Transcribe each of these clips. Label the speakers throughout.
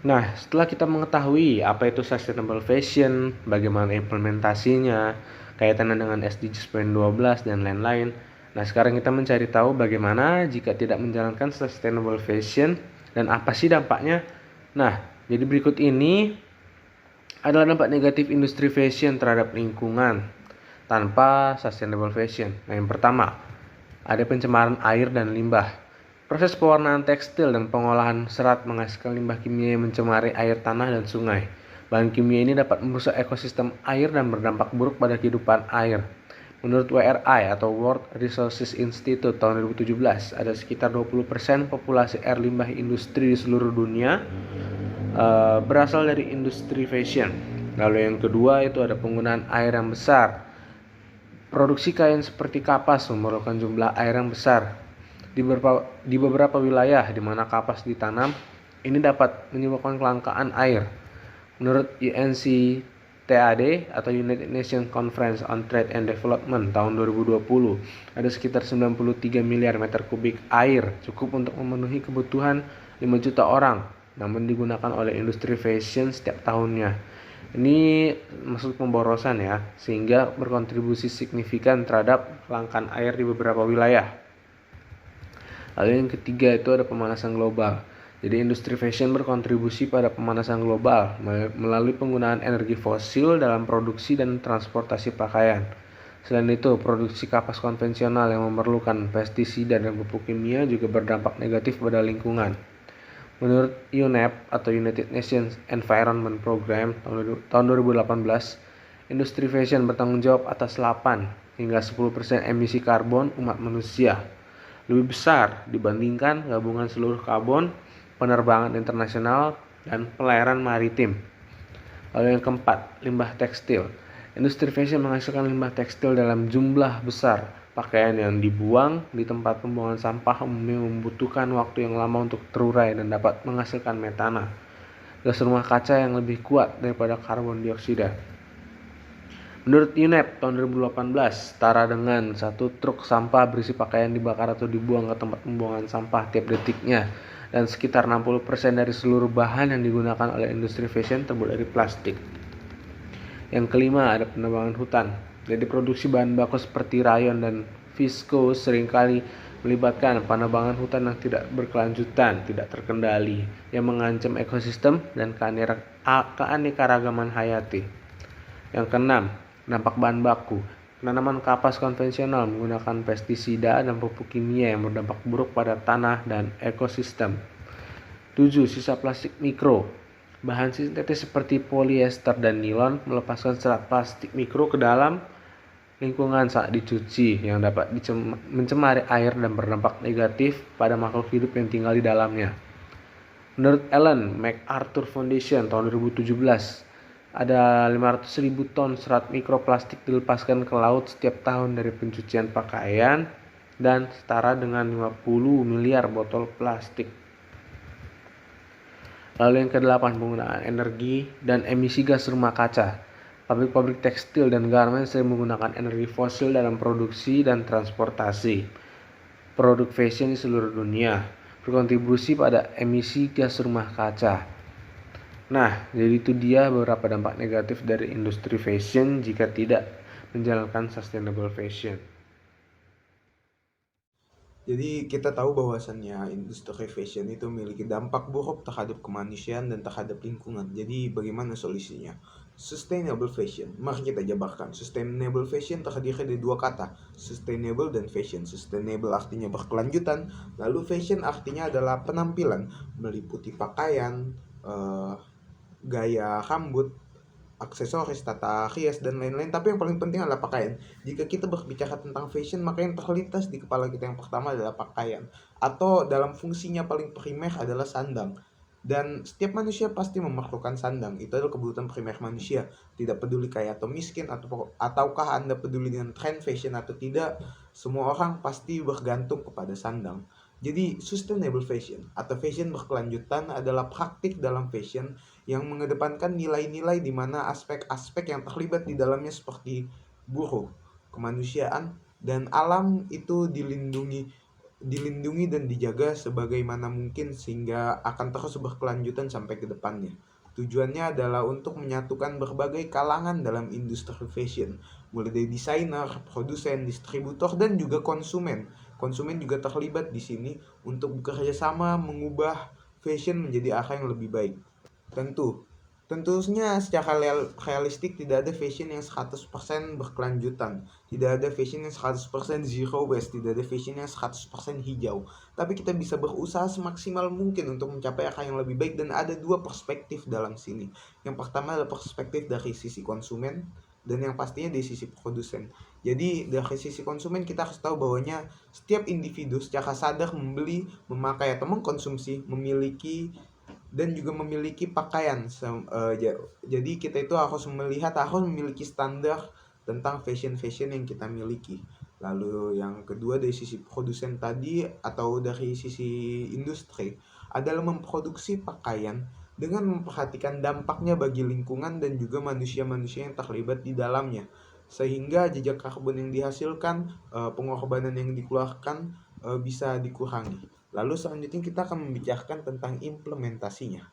Speaker 1: Nah, setelah kita mengetahui apa itu sustainable fashion, bagaimana implementasinya, kaitannya dengan SDGs Poin 12 dan lain-lain. Nah, sekarang kita mencari tahu bagaimana jika tidak menjalankan sustainable fashion dan apa sih dampaknya. Nah, jadi berikut ini adalah dampak negatif industri fashion terhadap lingkungan tanpa sustainable fashion. Nah, yang pertama, ada pencemaran air dan limbah. Proses pewarnaan tekstil dan pengolahan serat menghasilkan limbah kimia yang mencemari air tanah dan sungai. Bahan kimia ini dapat merusak ekosistem air dan berdampak buruk pada kehidupan air. Menurut WRI atau World Resources Institute tahun 2017, ada sekitar 20% populasi air limbah industri di seluruh dunia berasal dari industri fashion. Lalu yang kedua itu ada penggunaan air yang besar. Produksi kain seperti kapas memerlukan jumlah air yang besar. Di beberapa wilayah di mana kapas ditanam, ini dapat menyebabkan kelangkaan air. Menurut UNCTAD atau United Nations Conference on Trade and Development tahun 2020, ada sekitar 93 miliar meter kubik air cukup untuk memenuhi kebutuhan 5 juta orang, namun digunakan oleh industri fashion setiap tahunnya. Ini maksud pemborosan ya, sehingga berkontribusi signifikan terhadap kelangkaan air di beberapa wilayah. Lalu yang ketiga itu ada pemanasan global. Jadi industri fashion berkontribusi pada pemanasan global melalui penggunaan energi fosil dalam produksi dan transportasi pakaian. Selain itu, produksi kapas konvensional yang memerlukan pestisida dan pupuk kimia juga berdampak negatif pada lingkungan. Menurut UNEP atau United Nations Environment Program tahun 2018, industri fashion bertanggung jawab atas 8 hingga 10% emisi karbon umat manusia. Lebih besar dibandingkan gabungan seluruh karbon, penerbangan internasional, dan pelayaran maritim. Lalu yang keempat, limbah tekstil. Industri fashion menghasilkan limbah tekstil dalam jumlah besar. Pakaian yang dibuang di tempat pembuangan sampah umumnya membutuhkan waktu yang lama untuk terurai dan dapat menghasilkan metana, gas rumah kaca yang lebih kuat daripada karbon dioksida. Menurut UNEP tahun 2018, setara dengan satu truk sampah berisi pakaian dibakar atau dibuang ke tempat pembuangan sampah tiap detiknya, dan sekitar 60% dari seluruh bahan yang digunakan oleh industri fashion terbuat dari plastik. Yang kelima, ada penebangan hutan. Jadi produksi bahan baku seperti rayon dan viscose seringkali melibatkan penebangan hutan yang tidak berkelanjutan, tidak terkendali, yang mengancam ekosistem dan keanekaragaman hayati. Yang keenam, dampak bahan baku. Penanaman kapas konvensional menggunakan pestisida dan pupuk kimia yang berdampak buruk pada tanah dan ekosistem. 7. Sisa plastik mikro. Bahan sintetis seperti polyester dan nilon melepaskan serat plastik mikro ke dalam lingkungan saat dicuci yang dapat mencemari air dan berdampak negatif pada makhluk hidup yang tinggal di dalamnya. Menurut Ellen MacArthur Foundation tahun 2017, ada 500.000 ton serat mikroplastik dilepaskan ke laut setiap tahun dari pencucian pakaian dan setara dengan 50 miliar botol plastik. Lalu yang kedelapan, penggunaan energi dan emisi gas rumah kaca. Pabrik-pabrik tekstil dan garmen sering menggunakan energi fosil dalam produksi dan transportasi produk fashion di seluruh dunia, berkontribusi pada emisi gas rumah kaca. Nah, jadi itu dia beberapa dampak negatif dari industri fashion jika tidak menjalankan sustainable fashion.
Speaker 2: Jadi kita tahu bahwasannya industri fashion itu memiliki dampak buruk terhadap kemanusiaan dan terhadap lingkungan. Jadi bagaimana solusinya? Sustainable fashion. Mari kita jabarkan. Sustainable fashion terdiri dari dua kata, sustainable dan fashion. Sustainable artinya berkelanjutan, lalu fashion artinya adalah penampilan, meliputi pakaian, gaya rambut, aksesoris, tata rias, dan lain-lain. Tapi yang paling penting adalah pakaian. Jika kita berbicara tentang fashion, maka yang terlintas di kepala kita yang pertama adalah pakaian. Atau dalam fungsinya paling primer adalah sandang. Dan setiap manusia pasti memerlukan sandang. Itu adalah kebutuhan primer manusia. Tidak peduli kaya atau miskin, ataukah Anda peduli dengan trend fashion atau tidak, semua orang pasti bergantung kepada sandang. Jadi sustainable fashion atau fashion berkelanjutan adalah praktik dalam fashion yang mengedepankan nilai-nilai di mana aspek-aspek yang terlibat di dalamnya seperti buruh, kemanusiaan, dan alam itu dilindungi dilindungi dan dijaga sebagaimana mungkin sehingga akan terus berkelanjutan sampai ke depannya. Tujuannya adalah untuk menyatukan berbagai kalangan dalam industri fashion, mulai dari desainer, produsen, distributor, dan juga konsumen. Konsumen juga terlibat di sini untuk bekerja sama mengubah fashion menjadi arah yang lebih baik. Tentunya secara realistik tidak ada fashion yang 100% berkelanjutan. Tidak ada fashion yang 100% zero waste, tidak ada fashion yang 100% hijau. Tapi kita bisa berusaha semaksimal mungkin untuk mencapai arah yang lebih baik, dan ada dua perspektif dalam sini. Yang pertama adalah perspektif dari sisi konsumen, dan yang pastinya dari sisi produsen. Jadi dari sisi konsumen kita harus tahu bahwanya setiap individu secara sadar membeli, memakai atau mengkonsumsi, memiliki dan juga memiliki pakaian. Jadi kita itu harus memiliki standar tentang fashion yang kita miliki. Lalu yang kedua dari sisi produsen tadi atau dari sisi industri adalah memproduksi pakaian dengan memperhatikan dampaknya bagi lingkungan dan juga manusia-manusia yang terlibat di dalamnya, sehingga jejak karbon yang dihasilkan, pengorbanan yang dikeluarkan bisa dikurangi. Lalu selanjutnya kita akan membicarakan tentang implementasinya.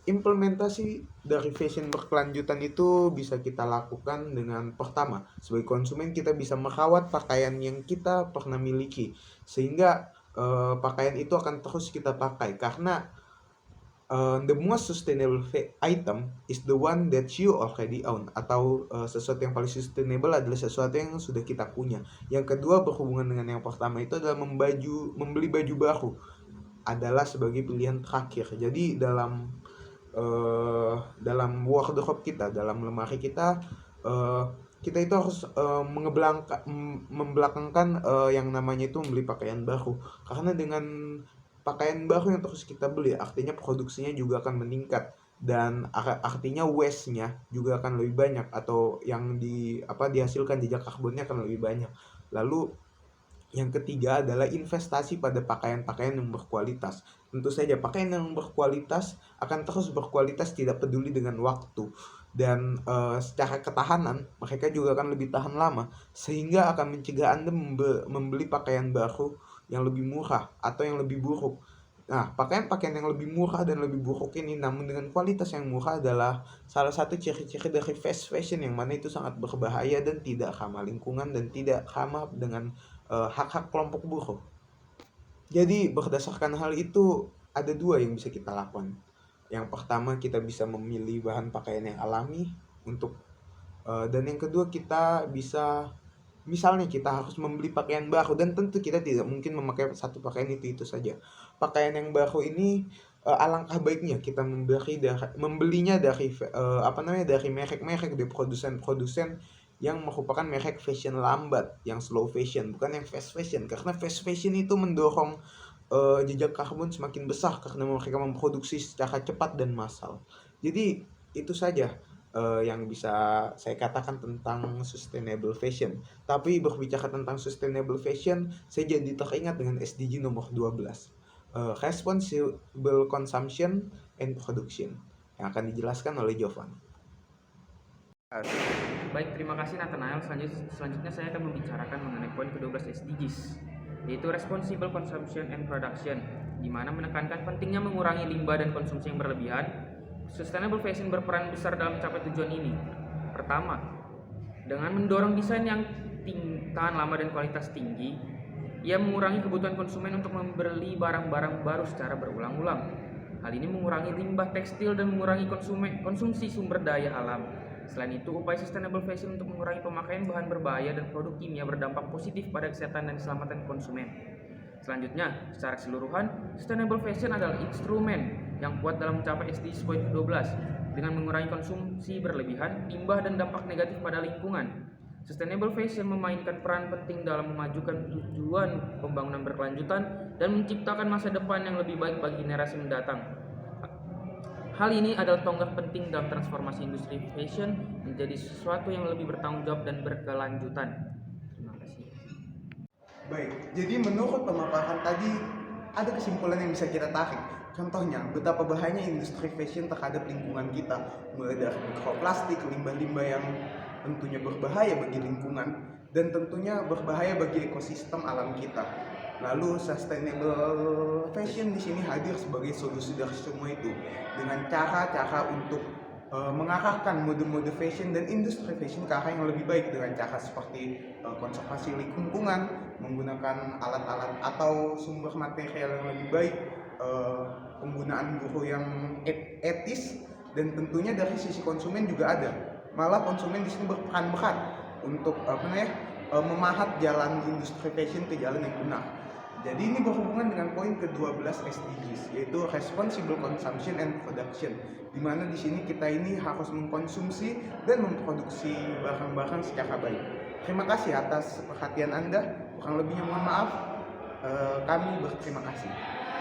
Speaker 2: Implementasi dari fashion berkelanjutan itu bisa kita lakukan dengan pertama, sebagai konsumen kita bisa merawat pakaian yang kita pernah miliki, sehingga pakaian itu akan terus kita pakai, karena the most sustainable item is the one that you already own, atau sesuatu yang paling sustainable adalah sesuatu yang sudah kita punya. Yang kedua, berhubungan dengan yang pertama itu adalah membeli baju baru adalah sebagai pilihan terakhir. Jadi dalam wardrobe kita, dalam lemari kita, kita itu harus membelakangkan yang namanya itu membeli pakaian baru, karena dengan pakaian baru yang terus kita beli, artinya produksinya juga akan meningkat, dan artinya waste-nya juga akan lebih banyak, atau yang dihasilkan jejak karbonnya akan lebih banyak. Lalu yang ketiga adalah investasi pada pakaian-pakaian yang berkualitas. Tentu saja pakaian yang berkualitas akan terus berkualitas tidak peduli dengan waktu, dan secara ketahanan mereka juga akan lebih tahan lama, sehingga akan mencegah Anda membeli pakaian baru yang lebih murah atau yang lebih buruk. Nah, pakaian-pakaian yang lebih murah dan lebih buruk ini namun dengan kualitas yang murah adalah salah satu ciri-ciri dari fast fashion, yang mana itu sangat berbahaya dan tidak ramah lingkungan dan tidak ramah dengan hak-hak kelompok buruh. Jadi berdasarkan hal itu ada dua yang bisa kita lakukan. Yang pertama, kita bisa memilih bahan pakaian yang alami dan yang kedua, kita bisa, misalnya kita harus membeli pakaian baru, dan tentu kita tidak mungkin memakai satu pakaian itu saja. Pakaian yang baru ini alangkah baiknya kita membelinya dari dari merek-merek, dari produsen-produsen yang merupakan merek fashion lambat, yang slow fashion, bukan yang fast fashion. Karena fast fashion itu mendorong jejak karbon semakin besar karena mereka memproduksi secara cepat dan massal. Jadi itu saja yang bisa saya katakan tentang sustainable fashion. Tapi berbicara tentang sustainable fashion, saya jadi teringat dengan SDG nomor 12, Responsible Consumption and Production, yang akan dijelaskan oleh Jovan.
Speaker 3: Baik, terima kasih Nathanael. Selanjutnya saya akan membicarakan mengenai poin ke-12 SDGs, yaitu Responsible Consumption and Production, di mana menekankan pentingnya mengurangi limbah dan konsumsi yang berlebihan. Sustainable fashion berperan besar dalam mencapai tujuan ini. Pertama, dengan mendorong desain yang tahan lama dan kualitas tinggi, ia mengurangi kebutuhan konsumen untuk membeli barang-barang baru secara berulang-ulang. Hal ini mengurangi limbah tekstil dan mengurangi konsumsi sumber daya alam. Selain itu, upaya sustainable fashion untuk mengurangi pemakaian bahan berbahaya dan produk kimia berdampak positif pada kesehatan dan keselamatan konsumen. Selanjutnya, secara keseluruhan, sustainable fashion adalah instrumen yang kuat dalam mencapai SDGs poin ke-12 dengan mengurangi konsumsi berlebihan, limbah, dan dampak negatif pada lingkungan. Sustainable fashion memainkan peran penting dalam memajukan tujuan pembangunan berkelanjutan dan menciptakan masa depan yang lebih baik bagi generasi mendatang. Hal ini adalah tonggak penting dalam transformasi industri fashion menjadi sesuatu yang lebih bertanggung jawab dan berkelanjutan. Terima kasih.
Speaker 2: Baik, jadi menurut pemaparan tadi ada kesimpulan yang bisa kita tarik. Contohnya, betapa bahayanya industri fashion terhadap lingkungan kita, mulai dari mikroplastik, limbah-limbah yang tentunya berbahaya bagi lingkungan, dan tentunya berbahaya bagi ekosistem alam kita. Lalu sustainable fashion di sini hadir sebagai solusi dari semua itu dengan cara-cara untuk mengarahkan mode-mode fashion dan industri fashion ke arah yang lebih baik dengan cara seperti konservasi lingkungan, menggunakan alat-alat atau sumber material yang lebih baik, penggunaan buku yang etis, dan tentunya dari sisi konsumen juga ada. Malah konsumen di sini berperan berat untuk memahat jalan industri fashion ke jalan yang benar. Jadi ini berhubungan dengan poin ke-12 SDGs, yaitu Responsible Consumption and Production, di mana di sini kita ini harus mengkonsumsi dan memproduksi barang-barang secara baik. Terima kasih atas perhatian Anda. Kurang lebihnya mohon maaf. Kami berterima kasih.